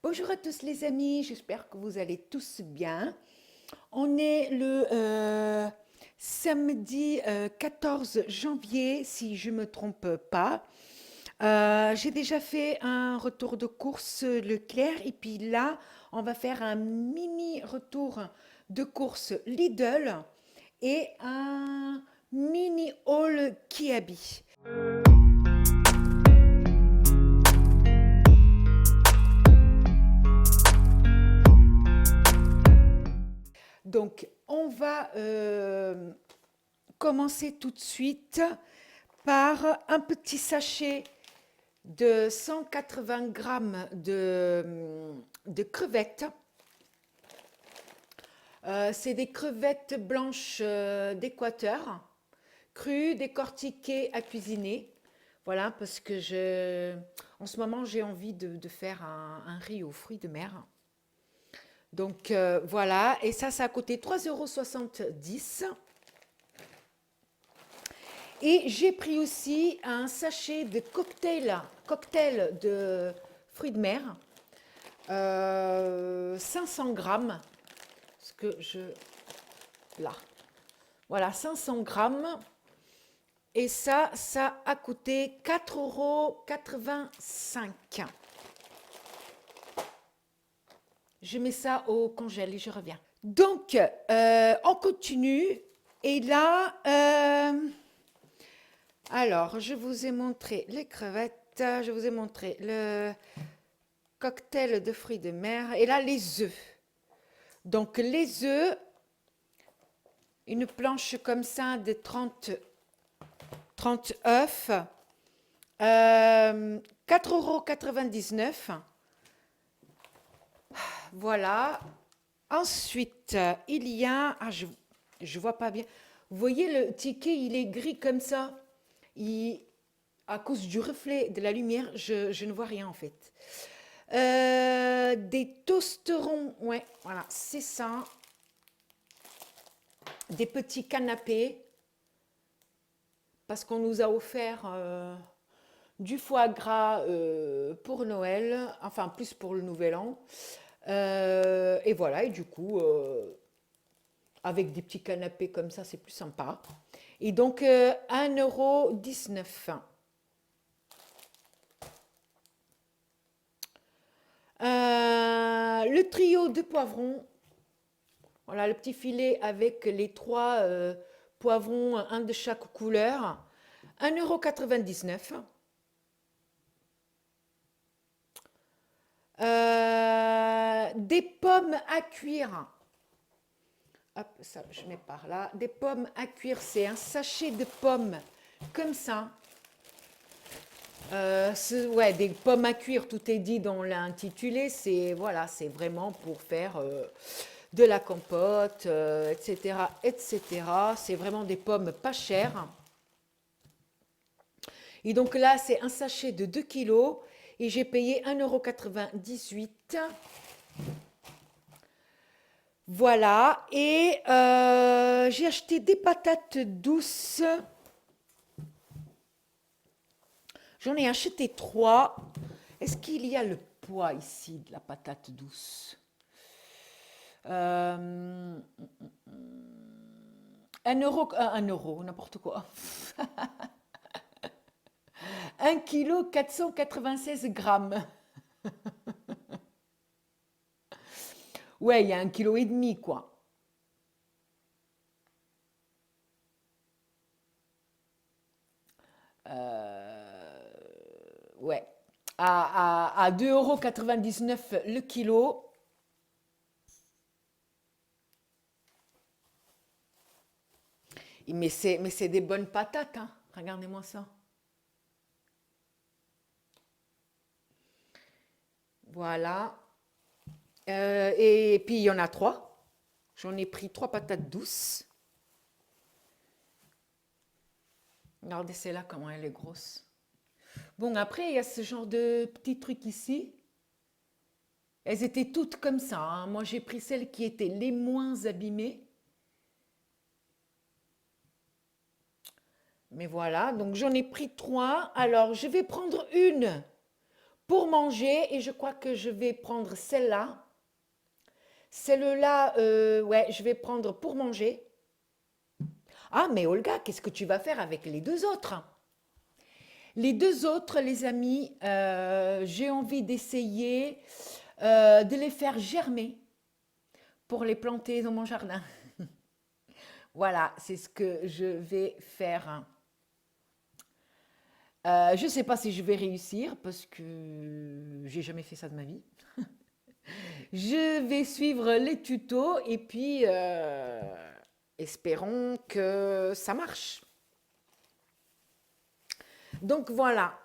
Bonjour à tous les amis, j'espère que vous allez tous bien. On est le samedi 14 janvier, si je ne me trompe pas. J'ai déjà fait un retour de course Leclerc et puis là, on va faire un mini retour de course Lidl et un mini haul Kiabi. Donc, on va commencer tout de suite par un petit sachet de 180 grammes de crevettes. C'est des crevettes blanches d'Équateur, crues, décortiquées, à cuisiner. Voilà, parce que en ce moment, j'ai envie de faire un riz aux fruits de mer. Donc voilà, et ça a coûté 3,70 €. Et j'ai pris aussi un sachet de cocktail de fruits de mer, 500 grammes, ce que là, voilà, 500 grammes. Et ça a coûté 4,85 €. Je mets ça au congèle et je reviens. Donc, on continue. Et là, alors, je vous ai montré les crevettes, je vous ai montré le cocktail de fruits de mer et là, les œufs. Donc, les œufs, une planche comme ça de 30 œufs, 4,99 €. Voilà. Ensuite, il y a, je vois pas bien. Vous voyez, le ticket, il est gris comme ça. À cause du reflet de la lumière, je ne vois rien en fait. Des toasterons, ouais, voilà, c'est ça. Des petits canapés, parce qu'on nous a offert du foie gras pour Noël, enfin plus pour le Nouvel An. Et voilà, et du coup, avec des petits canapés comme ça, c'est plus sympa. Et donc, 1,19 €. Le trio de poivrons, voilà le petit filet avec les trois poivrons, un de chaque couleur, 1,99 €. Des pommes à cuire. Hop, ça je mets par là. Des pommes à cuire, c'est un sachet de pommes comme ça. Ouais, des pommes à cuire, tout est dit dans l'intitulé. C'est voilà, c'est vraiment pour faire de la compote, etc., etc. C'est vraiment des pommes pas chères. Et donc là, c'est un sachet de 2 kilos et j'ai payé 1,98 €. Voilà, et j'ai acheté des patates douces. J'en ai acheté 3. Est-ce qu'il y a le poids ici de la patate douce? 1 €, n'importe quoi. 1 kg 496 grammes. Ouais, il y a 1,5 kg, quoi. Ouais. À 2,99 € le kilo. Mais c'est des bonnes patates, hein. Regardez-moi ça. Voilà. Et puis, il y en a 3. J'en ai pris 3 patates douces. Regardez celle-là, comment elle est grosse. Bon, après, il y a ce genre de petits trucs ici. Elles étaient toutes comme ça, hein. Moi, j'ai pris celles qui étaient les moins abîmées. Mais voilà, donc j'en ai pris 3. Alors, je vais prendre une pour manger et je crois que je vais prendre celle-là. Celle-là, ouais, je vais prendre pour manger. Ah, mais Olga, qu'est-ce que tu vas faire avec les deux autres? Les deux autres, les amis, j'ai envie d'essayer de les faire germer pour les planter dans mon jardin. Voilà, c'est ce que je vais faire. Je ne sais pas si je vais réussir parce que j'ai jamais fait ça de ma vie. Je vais suivre les tutos et puis espérons que ça marche. Donc voilà.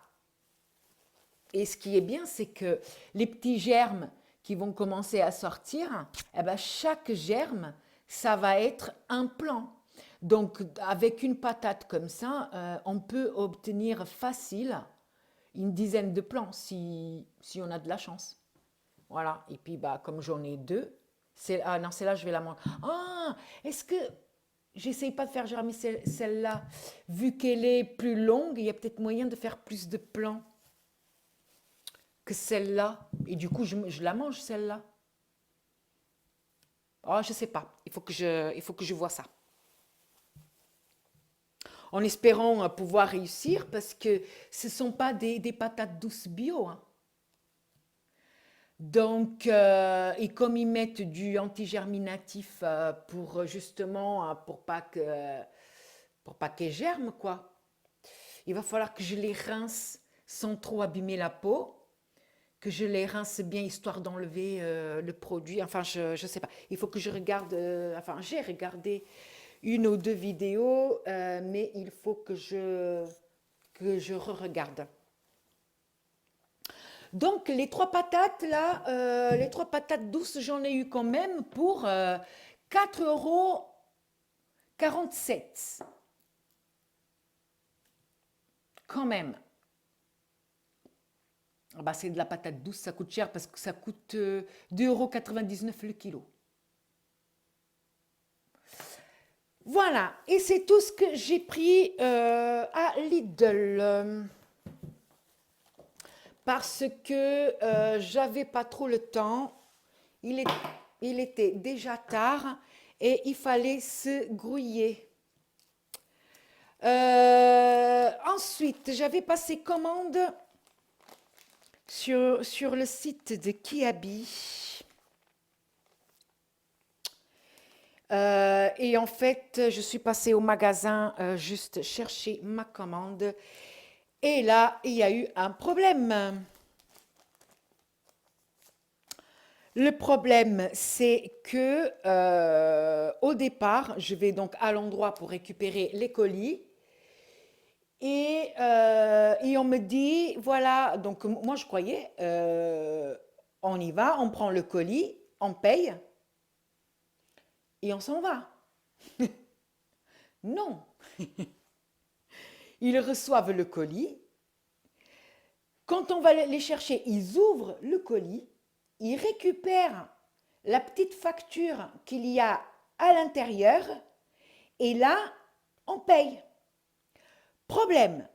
Et ce qui est bien, c'est que les petits germes qui vont commencer à sortir, eh ben, chaque germe, ça va être un plant. Donc avec une patate comme ça, on peut obtenir facile une dizaine de plants si on a de la chance. Voilà. Et puis bah, comme j'en ai deux, ah non, celle-là, je vais la manger. Ah, est-ce que j'essaye pas de faire germer celle-là, vu qu'elle est plus longue, il y a peut-être moyen de faire plus de plants que celle-là. Et du coup, je la mange, celle-là. Oh, je sais pas. Il faut que je vois ça. En espérant pouvoir réussir, parce que ce ne sont pas des patates douces bio, hein. Donc, et comme ils mettent du antigerminatif pour justement, pour pas qu'elles germent, quoi. Il va falloir que je les rince sans trop abîmer la peau, que je les rince bien histoire d'enlever le produit. Enfin, je ne sais pas. Il faut que je regarde, enfin, j'ai regardé une ou deux vidéos, mais il faut que je re-regarde. Donc, les trois patates, là, les trois patates douces, j'en ai eu quand même pour 4,47 €. Quand même. Ah bah, c'est de la patate douce, ça coûte cher parce que ça coûte 2,99 € le kilo. Voilà, et c'est tout ce que j'ai pris à Lidl. Parce que j'avais pas trop le temps. Il, est, il était déjà tard et il fallait se grouiller. Ensuite, j'avais passé commande sur le site de Kiabi. Et en fait, je suis passée au magasin juste chercher ma commande. Et là, il y a eu un problème. Le problème, c'est que au départ, je vais donc à l'endroit pour récupérer les colis. Et on me dit, voilà, donc moi je croyais, on y va, on prend le colis, on paye et on s'en va. Non, ils reçoivent le colis. Quand on va les chercher, ils ouvrent le colis, ils récupèrent la petite facture qu'il y a à l'intérieur et là, on paye. Problème,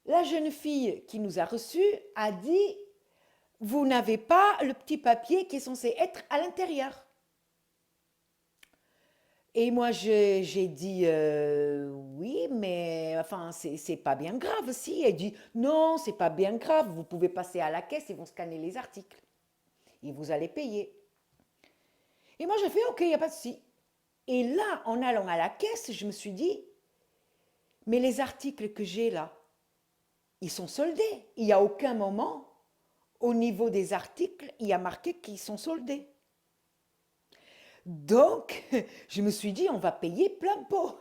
la jeune fille qui nous a reçus a dit, vous n'avez pas le petit papier qui est censé être à l'intérieur. Et moi, j'ai dit oui, mais enfin, c'est pas bien grave. Si, elle dit non, c'est pas bien grave. Vous pouvez passer à la caisse, ils vont scanner les articles et vous allez payer. Et moi, j'ai fait ok, il n'y a pas de souci. Et là, en allant à la caisse, je me suis dit, mais les articles que j'ai là, ils sont soldés. Il n'y a aucun moment, au niveau des articles, il y a marqué qu'ils sont soldés. Donc, je me suis dit, on va payer plein pot.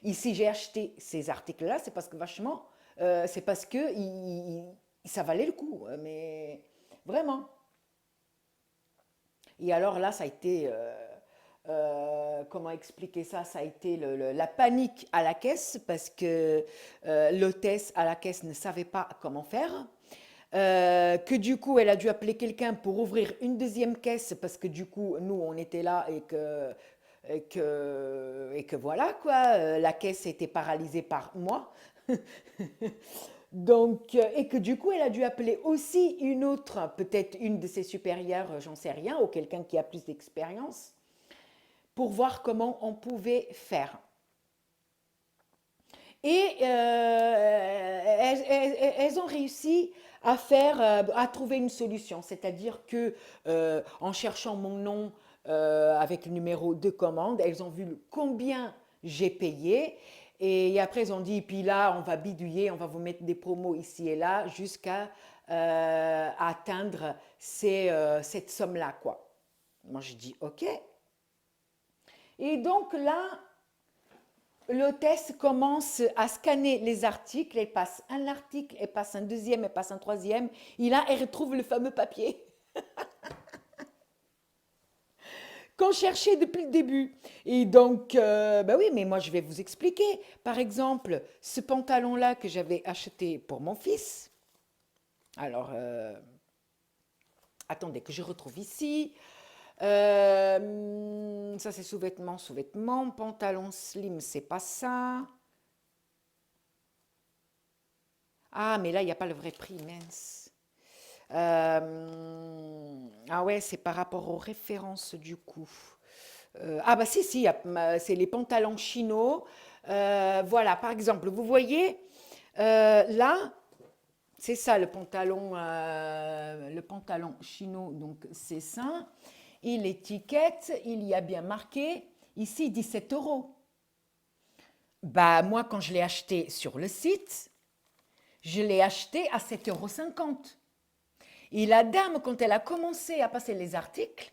Ici, j'ai acheté ces articles-là, c'est parce que vachement, c'est parce que ça valait le coup, mais vraiment. Et alors là, ça a été, comment expliquer ça? Ça a été la panique à la caisse parce que l'hôtesse à la caisse ne savait pas comment faire. Que du coup, elle a dû appeler quelqu'un pour ouvrir une deuxième caisse parce que du coup, nous, on était là et que voilà quoi, la caisse était paralysée par moi. Donc, et que du coup, elle a dû appeler aussi une autre, peut-être une de ses supérieures, j'en sais rien, ou quelqu'un qui a plus d'expérience, pour voir comment on pouvait faire. Et elles ont réussi à faire, à trouver une solution. C'est-à-dire que en cherchant mon nom avec le numéro de commande, elles ont vu combien j'ai payé. Et après, elles ont dit, puis là, on va bidouiller, on va vous mettre des promos ici et là jusqu'à atteindre cette somme-là, quoi. Moi, je dis, OK. Et donc là, l'hôtesse commence à scanner les articles, elle passe un article, elle passe un deuxième, elle passe un troisième, et là, elle retrouve le fameux papier qu'on cherchait depuis le début. Et donc, ben oui, mais moi, je vais vous expliquer. Par exemple, ce pantalon-là que j'avais acheté pour mon fils, alors, attendez que je retrouve ici. Ça, c'est sous-vêtements, sous-vêtements. Pantalon slim, c'est pas ça. Ah, mais là, il n'y a pas le vrai prix, mince. Ah ouais, c'est par rapport aux références du coup. Ah bah si, si, c'est les pantalons chino. Voilà, par exemple, vous voyez, là, c'est ça le pantalon chino, donc c'est ça. Et l'étiquette, il y a bien marqué ici 17 euros. Bah moi, quand je l'ai acheté sur le site, je l'ai acheté à 7,50 €. Et la dame, quand elle a commencé à passer les articles,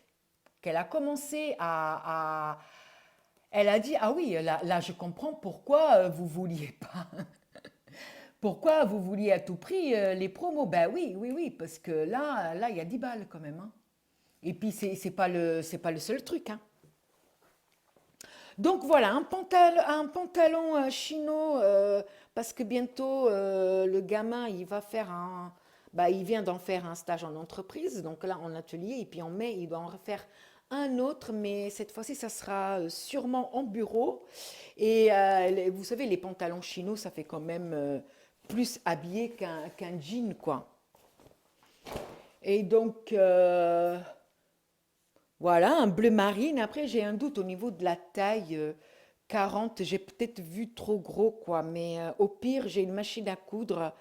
qu'elle a commencé elle a dit, ah oui, là je comprends pourquoi vous vouliez pas, pourquoi vous vouliez à tout prix les promos. Ben oui, oui, oui, parce que là, il y a 10 balles quand même, hein. Et puis, c'est pas le seul truc, hein. Donc voilà, un pantalon chino, parce que bientôt le gamin il va faire bah, il vient d'en faire un stage en entreprise, donc là en atelier, et puis en mai il doit en refaire un autre, mais cette fois-ci ça sera sûrement en bureau. Et vous savez, les pantalons chinos, ça fait quand même plus habillé qu'un jean, quoi. Et donc, voilà, un bleu marine. Après, j'ai un doute au niveau de la taille. 40, j'ai peut-être vu trop gros, quoi. Mais au pire, j'ai une machine à coudre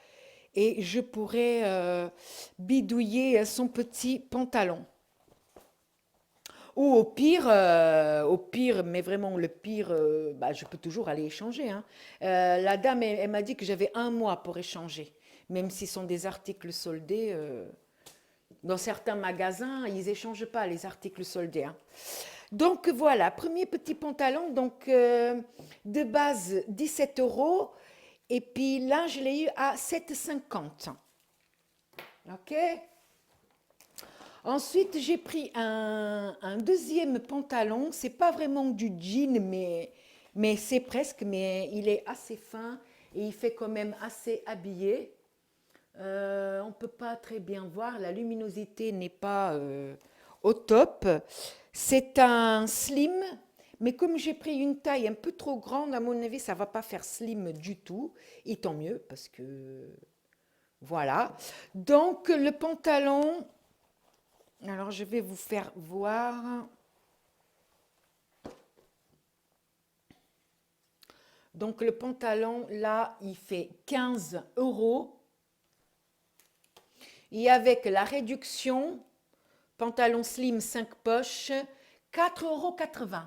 et je pourrais bidouiller son petit pantalon. Ou au pire, mais vraiment le pire, bah, je peux toujours aller échanger, hein. La dame, elle m'a dit que j'avais un mois pour échanger. Même si ce sont des articles soldés, dans certains magasins, ils échangent pas les articles soldés, hein. Donc voilà, premier petit pantalon, donc de base 17 euros. Et puis là, je l'ai eu à 7,50. OK? Ensuite, j'ai pris un deuxième pantalon. C'est pas vraiment du jean, mais c'est presque, mais il est assez fin et il fait quand même assez habillé. On ne peut pas très bien voir, la luminosité n'est pas au top. C'est un slim, mais comme j'ai pris une taille un peu trop grande, à mon avis, ça ne va pas faire slim du tout. Et tant mieux, parce que voilà. Donc le pantalon, alors je vais vous faire voir. Donc le pantalon, là, il fait 15 euros. Et avec la réduction, pantalon slim 5 poches, 4,80 €.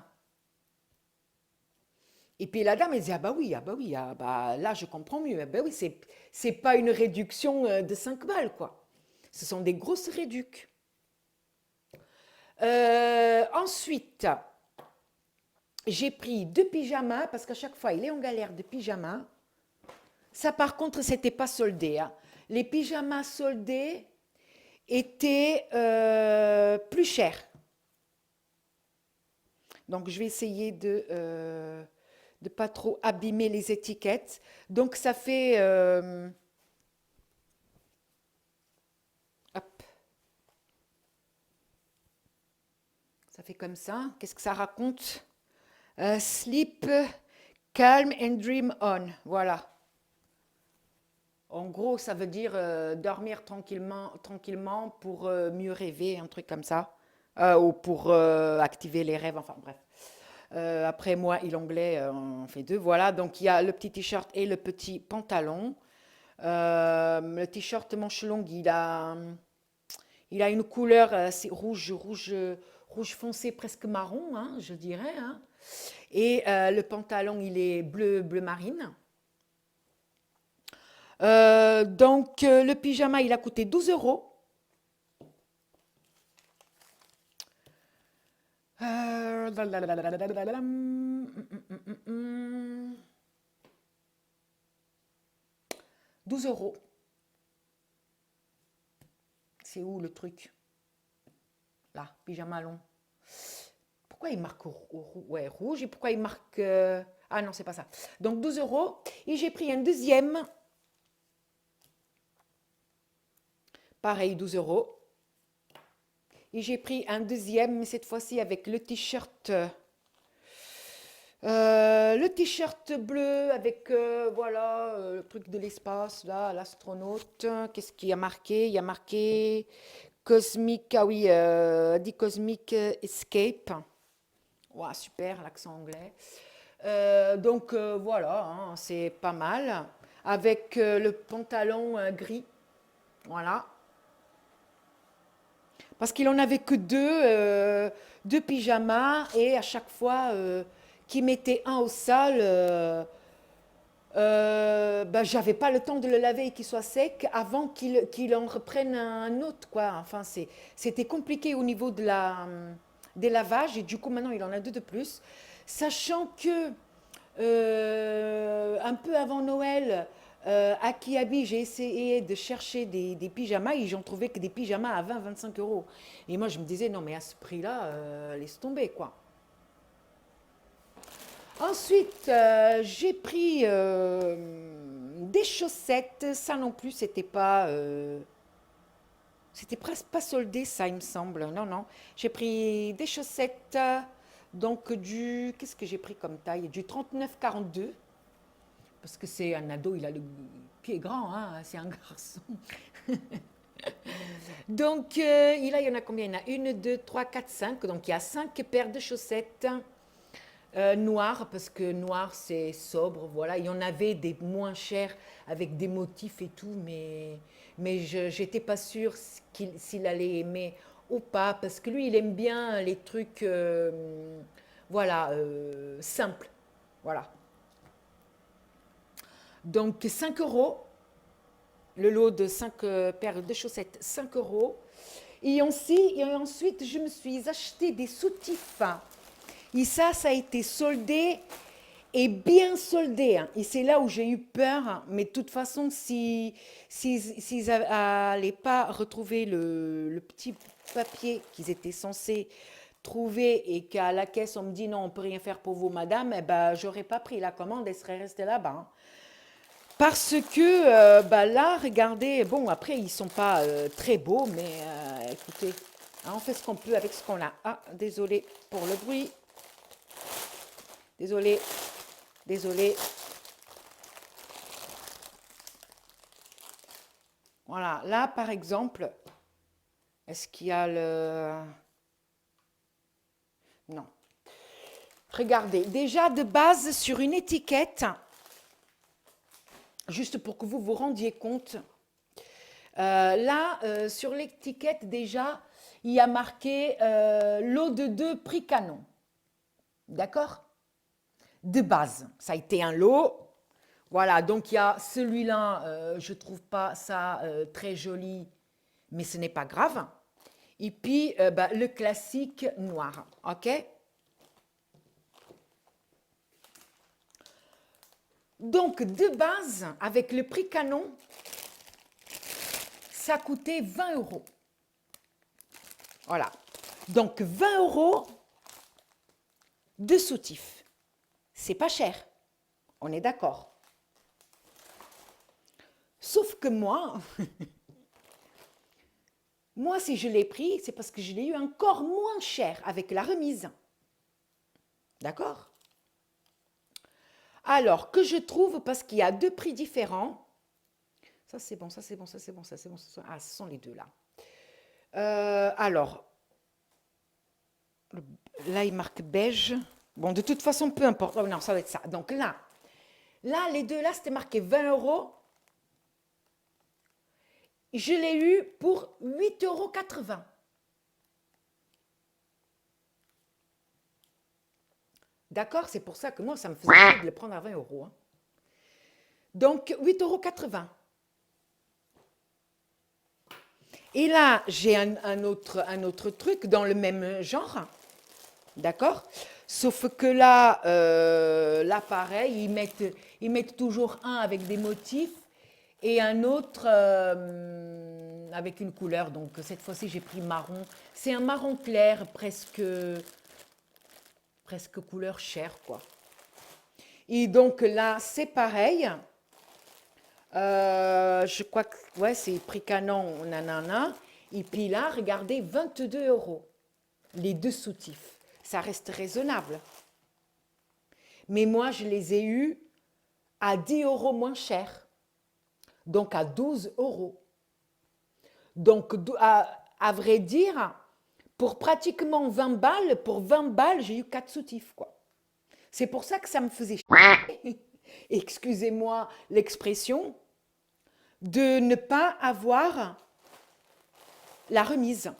Et puis la dame, elle dit, ah bah oui, ah bah là je comprends mieux. Ah bah oui, c'est pas une réduction de 5 balles, quoi. Ce sont des grosses réducs. Ensuite, j'ai pris deux pyjamas, parce qu'à chaque fois, il est en galère de pyjamas. Ça, par contre, c'était pas soldé, hein. Les pyjamas soldés étaient plus chers. Donc, je vais essayer de pas trop abîmer les étiquettes. Donc, hop, ça fait comme ça. Qu'est-ce que ça raconte? Sleep, calm and dream on. Voilà. En gros, ça veut dire dormir tranquillement, tranquillement pour mieux rêver, un truc comme ça. Ou pour activer les rêves, enfin bref. Après moi et l'onglet, on fait deux. Voilà, donc il y a le petit t-shirt et le petit pantalon. Le t-shirt manche longue, il a une couleur, c'est rouge, rouge, rouge foncé, presque marron, hein, je dirais, hein. Et le pantalon, il est bleu, bleu marine. Donc, le pyjama, il a coûté 12 euros. 12 euros. C'est où le truc? Là, pyjama long. Pourquoi il marque ouais, rouge et pourquoi il marque... Ah non, c'est pas ça. Donc 12 euros. Et j'ai pris un deuxième. Pareil, 12 euros. Et j'ai pris un deuxième, mais cette fois-ci avec le t-shirt bleu avec voilà le truc de l'espace là, l'astronaute. Qu'est-ce qu'il y a marqué? Il y a marqué Cosmic, ah oui, dit Cosmic Escape. Ouah, super, l'accent anglais. Donc voilà, hein, c'est pas mal. Avec le pantalon gris, voilà. Parce qu'il en avait que deux pyjamas et à chaque fois qu'il mettait un au sol, bah, j'avais pas le temps de le laver et qu'il soit sec avant qu'il en reprenne un autre, quoi. Enfin, c'était compliqué au niveau des lavages et du coup maintenant il en a deux de plus. Sachant que un peu avant Noël, à Kiabi, j'ai essayé de chercher des pyjamas et j'en trouvais que des pyjamas à 20-25 euros. Et moi, je me disais, non, mais à ce prix-là, laisse tomber, quoi. Ensuite, j'ai pris des chaussettes. Ça non plus, c'était presque pas soldé, ça, il me semble. Non, non. J'ai pris des chaussettes, donc qu'est-ce que j'ai pris comme taille? Du 39-42. Parce que c'est un ado, il a le pied grand, hein, c'est un garçon. Donc, il y en a combien? Il y en a une, deux, trois, quatre, cinq. Donc, il y a cinq paires de chaussettes noires, parce que noir, c'est sobre, voilà. Il y en avait des moins chers avec des motifs et tout, mais je n'étais pas sûre s'il allait aimer ou pas, parce que lui, il aime bien les trucs, voilà, simples. Voilà. Donc 5 euros, le lot de 5 paires de chaussettes, 5 euros. Et ensuite, je me suis acheté des soutifs. Et ça a été soldé et bien soldé, hein. Et c'est là où j'ai eu peur. Hein. Mais de toute façon, s'ils n'allaient pas retrouver le petit papier qu'ils étaient censés trouver et qu'à la caisse, on me dit non, on ne peut rien faire pour vous, madame, eh ben, j'aurais pas pris la commande, elle serait restée là-bas. Hein. Parce que bah là, regardez, bon, après, ils sont pas très beaux, mais écoutez, hein, on fait ce qu'on peut avec ce qu'on a. Ah, désolé pour le bruit. Désolé, désolé. Voilà, là, par exemple, est-ce qu'il y a le... Non. Regardez, déjà de base, sur une étiquette, juste pour que vous vous rendiez compte, là, sur l'étiquette, déjà, il y a marqué lot de 2 prix canon. D'accord? De base, ça a été un lot. Voilà, donc il y a celui-là, je ne trouve pas ça très joli, mais ce n'est pas grave. Et puis, bah, le classique noir, ok? Donc, de base, avec le prix canon, ça coûtait 20 euros. Voilà. Donc, 20 euros de soutif. C'est pas cher. On est d'accord. Sauf que moi, moi, si je l'ai pris, c'est parce que je l'ai eu encore moins cher avec la remise. D'accord? Alors, que je trouve, parce qu'il y a deux prix différents, Ça, c'est bon, ça, c'est bon, ça, c'est bon, ça, c'est bon. Ah, ce sont les deux là. Alors, là, il marque beige. Bon, de toute façon, peu importe. Oh, non, ça va être ça. Donc là, les deux là, c'était marqué 20 euros. Je l'ai eu pour 8,80 €. D'accord? C'est pour ça que moi, ça me faisait chier de le prendre à 20 euros, hein. Donc, 8,80 €. Et là, j'ai un autre truc dans le même genre. D'accord? Sauf que là, pareil, ils mettent toujours un avec des motifs et un autre avec une couleur. Donc, cette fois-ci, j'ai pris marron. C'est un marron clair, presque couleur chair, quoi. Et donc là, c'est pareil. Je crois que ouais, c'est prix canon, nanana. Et puis là, regardez, 22 euros, les deux soutifs. Ça reste raisonnable. Mais moi, je les ai eus à 10 euros moins cher. Donc à 12 euros. Donc, à vrai dire, pour pratiquement 20 balles, pour 20 balles, j'ai eu 4 soutifs, quoi. C'est pour ça que ça me faisait chier, excusez-moi l'expression, de ne pas avoir la remise.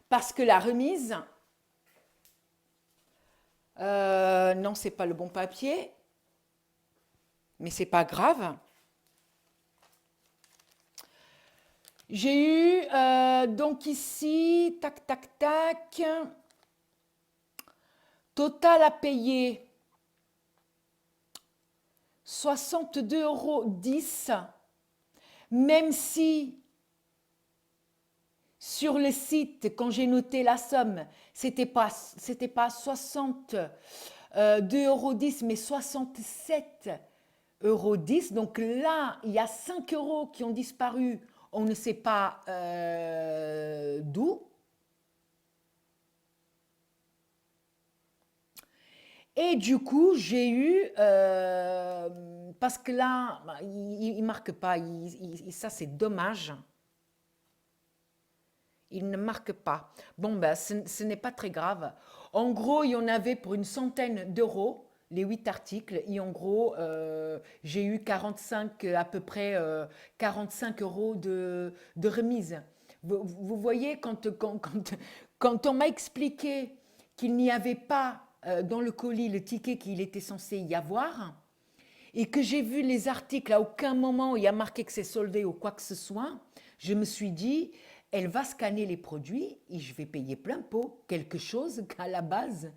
Parce que la remise, non, c'est pas le bon papier, mais c'est pas grave. J'ai eu donc ici, tac, tac, tac, total à payer 62,10 €, même si sur le site, quand j'ai noté la somme, c'était pas 62,10 €, mais 67,10 €. Donc là, il y a 5 euros qui ont disparu, on ne sait pas d'où. Et du coup, j'ai eu, parce que là, bah, il ne marque pas, ça c'est dommage. Il ne marque pas. Bon, ben, ce n'est pas très grave. En gros, il y en avait pour une centaine d'euros, les 8 articles. Et en gros, j'ai eu 45, à peu près 45 euros de remise. Vous voyez, quand on m'a expliqué qu'il n'y avait pas dans le colis le ticket qu'il était censé y avoir, et que j'ai vu les articles, à aucun moment il y a marqué que c'est soldé ou quoi que ce soit, je me suis dit, elle va scanner les produits et je vais payer plein pot, quelque chose qu'à la base.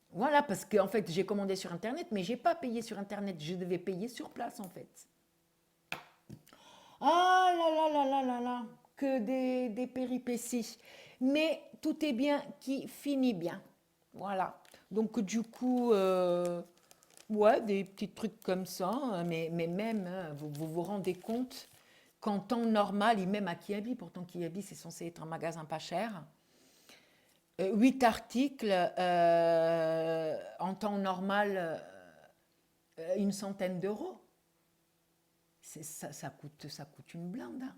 Voilà, parce qu'en fait, j'ai commandé sur Internet, mais je n'ai pas payé sur Internet, je devais payer sur place en fait. Ah là là là là là là, que des péripéties. Mais tout est bien qui finit bien. Voilà. Donc du coup, ouais, des petits trucs comme ça, hein, mais même, hein, vous rendez compte qu'en temps normal, et même à Kiabi, pourtant Kiabi c'est censé être un magasin pas cher, 8 articles, en temps normal, une centaine d'euros. Ça coûte une blinde, hein.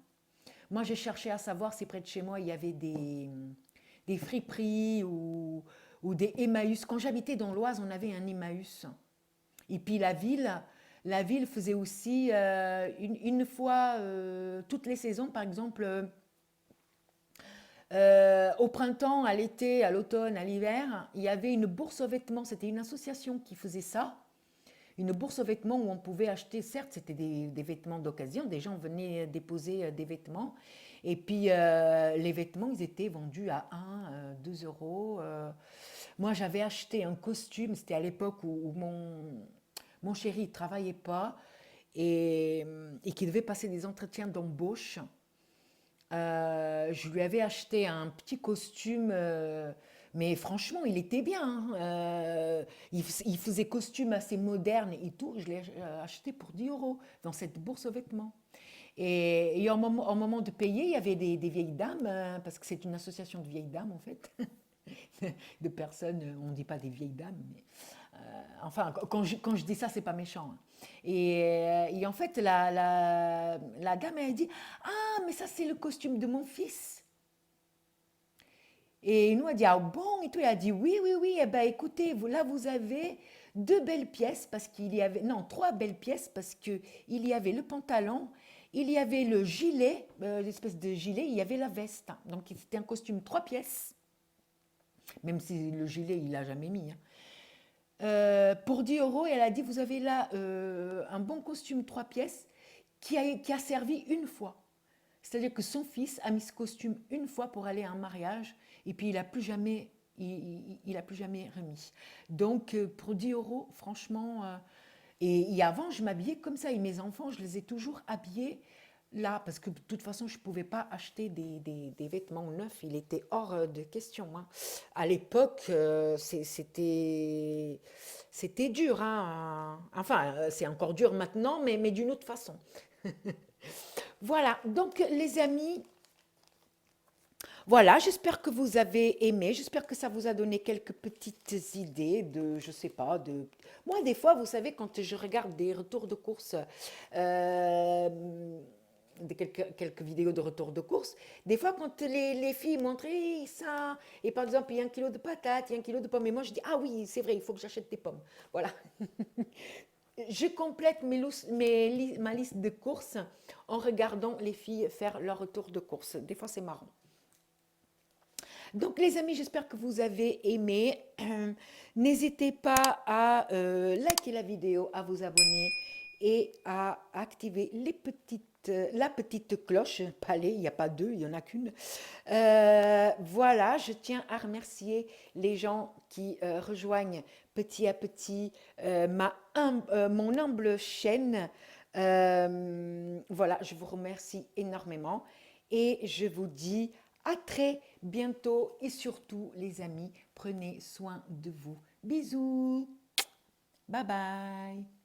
Moi, j'ai cherché à savoir si près de chez moi, il y avait des friperies ou des Emmaüs. Quand j'habitais dans l'Oise, on avait un Emmaüs. Et puis la ville faisait aussi une fois toutes les saisons, par exemple, au printemps, à l'été, à l'automne, à l'hiver, il y avait une bourse aux vêtements. C'était une association qui faisait ça. Une bourse aux vêtements où on pouvait acheter, certes, c'était des vêtements d'occasion, des gens venaient déposer des vêtements, et puis les vêtements, ils étaient vendus à 1, 2 euros. Moi, j'avais acheté un costume, c'était à l'époque où mon chéri ne travaillait pas et qui devait passer des entretiens d'embauche. Je lui avais acheté un petit costume, mais franchement, il était bien, hein. Il faisait costume assez moderne et tout. Je l'ai acheté pour 10 euros dans cette bourse aux vêtements. Et au moment de payer, il y avait des vieilles dames, parce que c'est une association de vieilles dames en fait, de personnes, on ne dit pas des vieilles dames, mais Enfin, quand je dis ça, c'est pas méchant, hein. Et en fait, la dame, elle dit, ah, mais ça, c'est le costume de mon fils. Et nous, a dit, ah bon, et tout, il a dit, oui, oui, oui, eh ben, écoutez, là, vous avez deux belles pièces, parce qu'il y avait, non, trois belles pièces, parce que il y avait le pantalon, il y avait le gilet, l'espèce de gilet, il y avait la veste. Donc, c'était un costume trois pièces, même si le gilet, il l'a jamais mis, hein. Pour 10 euros, elle a dit, vous avez là un bon costume trois pièces qui a servi une fois. C'est-à-dire que son fils a mis ce costume une fois pour aller à un mariage et puis il n'a plus jamais, il a plus jamais remis. Donc pour 10 euros, franchement, et avant je m'habillais comme ça et mes enfants, je les ai toujours habillés là parce que de toute façon je ne pouvais pas acheter des vêtements neufs, il était hors de question, hein. À l'époque, c'était dur, hein. Enfin, c'est encore dur maintenant, mais d'une autre façon. Voilà, donc les amis, voilà, j'espère que vous avez aimé, j'espère que ça vous a donné quelques petites idées de, je sais pas, de... Moi, des fois, vous savez, quand je regarde des retours de course, euh, quelques vidéos de retours de course, des fois, quand les filles montrent eh, ça, et par exemple, il y a un kilo de patates, il y a un kilo de pommes, et moi, je dis, ah oui, c'est vrai, il faut que j'achète des pommes. Voilà. Je complète ma liste de courses en regardant les filles faire leur retour de course. Des fois, c'est marrant. Donc, les amis, j'espère que vous avez aimé. N'hésitez pas à liker la vidéo, à vous abonner et à activer la petite cloche. Pas les, il n'y a pas deux, il n'y en a qu'une. Voilà, je tiens à remercier les gens qui rejoignent petit à petit mon humble chaîne. Voilà, je vous remercie énormément et je vous dis à très bientôt et surtout les amis, prenez soin de vous. Bisous, bye bye.